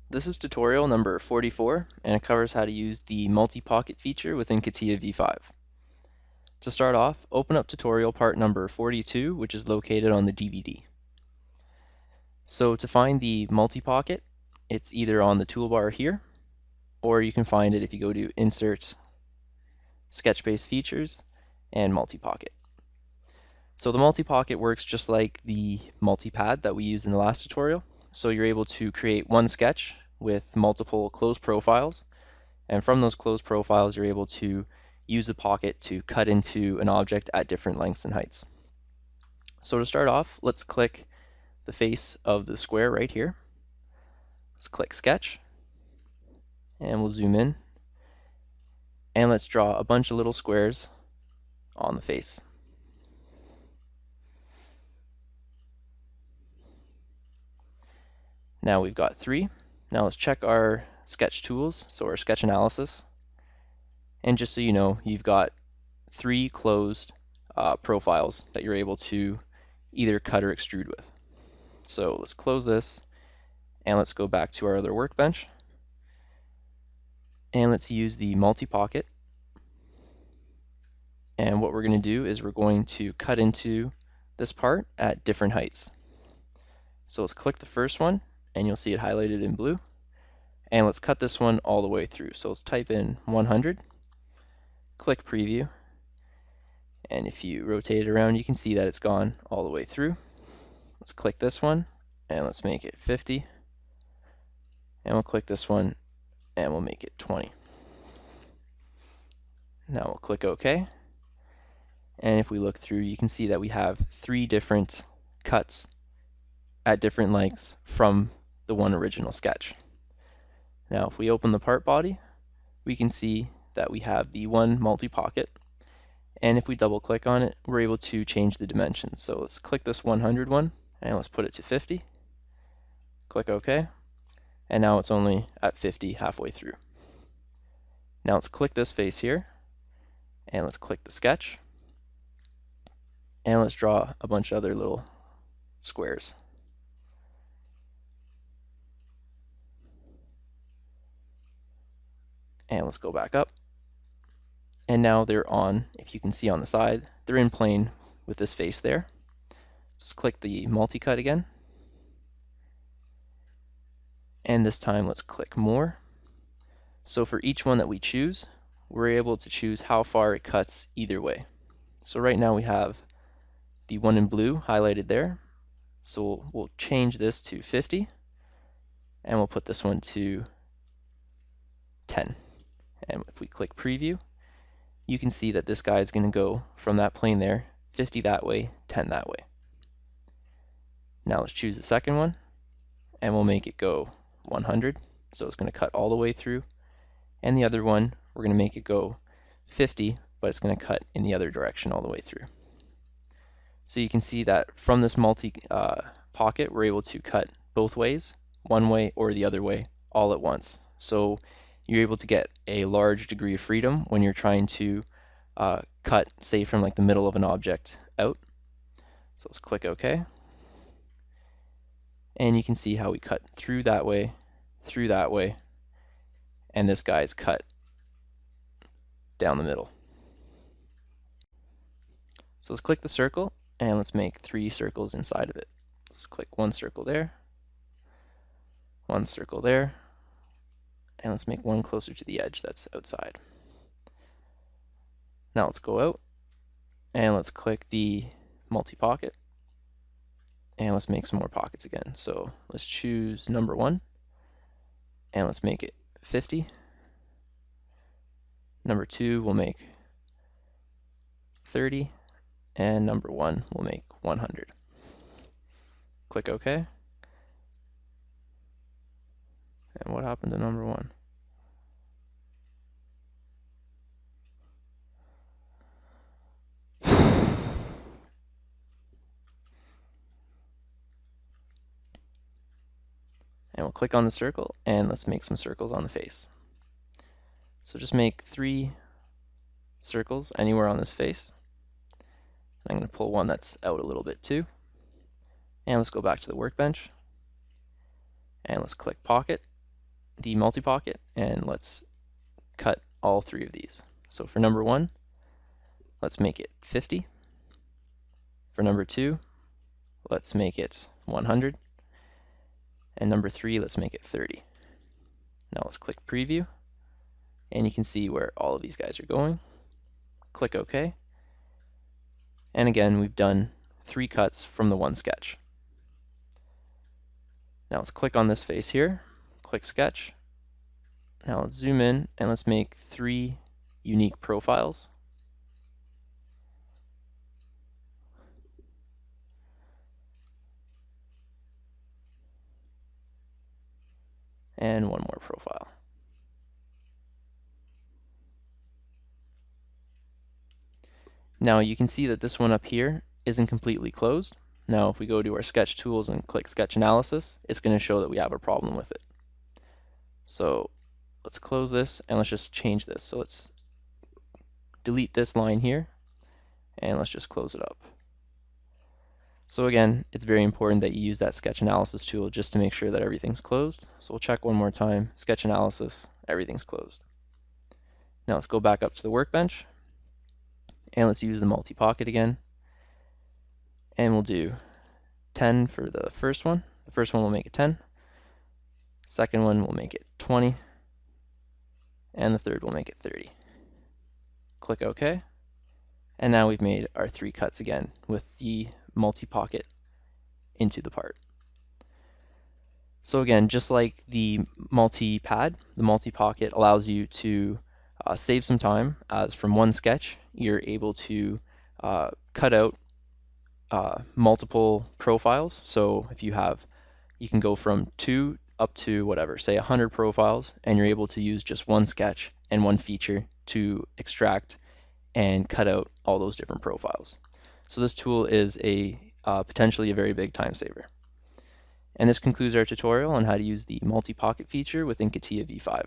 This is tutorial number 44, and it covers how to use the multi-pocket feature within CATIA v5. To start off, open up tutorial part number 42, which is located on the DVD. So to find the multi-pocket, it's either on the toolbar here, or you can find it if you go to Insert, Sketch-Based Features, and Multi-Pocket. So the multi-pocket works just like the multi-pad that we used in the last tutorial. So you're able to create one sketch with multiple closed profiles, and from those closed profiles you're able to use the pocket to cut into an object at different lengths and heights. So to start off, let's click the face of the square right here. Let's click Sketch, and we'll zoom in, and let's draw a bunch of little squares on the face. Now we've got 3. Now let's check our sketch tools, so our sketch analysis. And just so you know, you've got 3 closed profiles that you're able to either cut or extrude with. So let's close this, and let's go back to our other workbench. And let's use the multi-pocket. And what we're going to do is we're going to cut into this part at different heights. So let's click the first one, and you'll see it highlighted in blue. And let's cut this one all the way through. So let's type in 100, click preview, and if you rotate it around you can see that it's gone all the way through. Let's click this one, and let's make it 50, and we'll click this one, and we'll make it 20. Now we'll click OK, and if we look through you can see that we have 3 different cuts at different lengths from the one original sketch. Now if we open the part body, we can see that we have the one multi-pocket, and if we double click on it we're able to change the dimensions. So let's click this 100 one, and let's put it to 50, click OK, and now it's only at 50 halfway through. Now let's click this face here, and let's click the sketch, and let's draw a bunch of other little squares. And let's go back up, and now they're on, if you can see on the side, they're in plane with this face there. Let's click the multi-cut again, and this time let's click more. So for each one that we choose, we're able to choose how far it cuts either way. So right now we have the one in blue highlighted there, so we'll change this to 50, and we'll put this one to 10. And if we click preview, you can see that this guy is going to go from that plane there, 50 that way, 10 that way. Now let's choose the second one, and we'll make it go 100, so it's going to cut all the way through. And the other one, we're going to make it go 50, but it's going to cut in the other direction all the way through. So you can see that from this multi-pocket, we're able to cut both ways, one way or the other way, all at once. So you're able to get a large degree of freedom when you're trying to cut, say, from like the middle of an object out. So let's click OK. And you can see how we cut through that way, and this guy's cut down the middle. So let's click the circle, and let's make 3 circles inside of it. Let's click one circle there, one circle there, and let's make one closer to the edge that's outside. Now let's go out, and let's click the multi-pocket, and let's make some more pockets again. So let's choose number 1, and let's make it 50. Number 2 we'll make 30, and number 1 we'll make 100. Click OK. And what happened to number 1? And we'll click on the circle, and let's make some circles on the face. So just make 3 circles anywhere on this face. I'm going to pull one that's out a little bit too. And let's go back to the workbench, and let's click pocket, the multi-pocket and let's cut all three of these. So for number 1, let's make it 50. For number 2, let's make it 100. And number 3, let's make it 30. Now let's click preview, and you can see where all of these guys are going. Click OK. And again, we've done 3 cuts from the one sketch. Now let's click on this face here, click sketch. Now let's zoom in and let's make 3 unique profiles. And one more profile. Now you can see that this one up here isn't completely closed. Now if we go to our sketch tools and click sketch analysis, it's going to show that we have a problem with it. So let's close this and let's just change this. So let's delete this line here and let's just close it up. So again, it's very important that you use that sketch analysis tool just to make sure that everything's closed. So we'll check one more time, sketch analysis, everything's closed. Now let's go back up to the workbench and let's use the multi-pocket again. And we'll do 10 for the first one. The first one will make it 10. Second one will make it 20. And the third will make it 30. Click OK. And now we've made our 3 cuts again with the multi-pocket into the part. So again, just like the multi-pad, the multi-pocket allows you to save some time, as from one sketch you're able to cut out multiple profiles. So if you can go from 2 up to whatever, say 100 profiles, and you're able to use just one sketch and one feature to extract and cut out all those different profiles. So this tool is potentially a very big time saver. And this concludes our tutorial on how to use the multi-pocket feature within CATIA v5.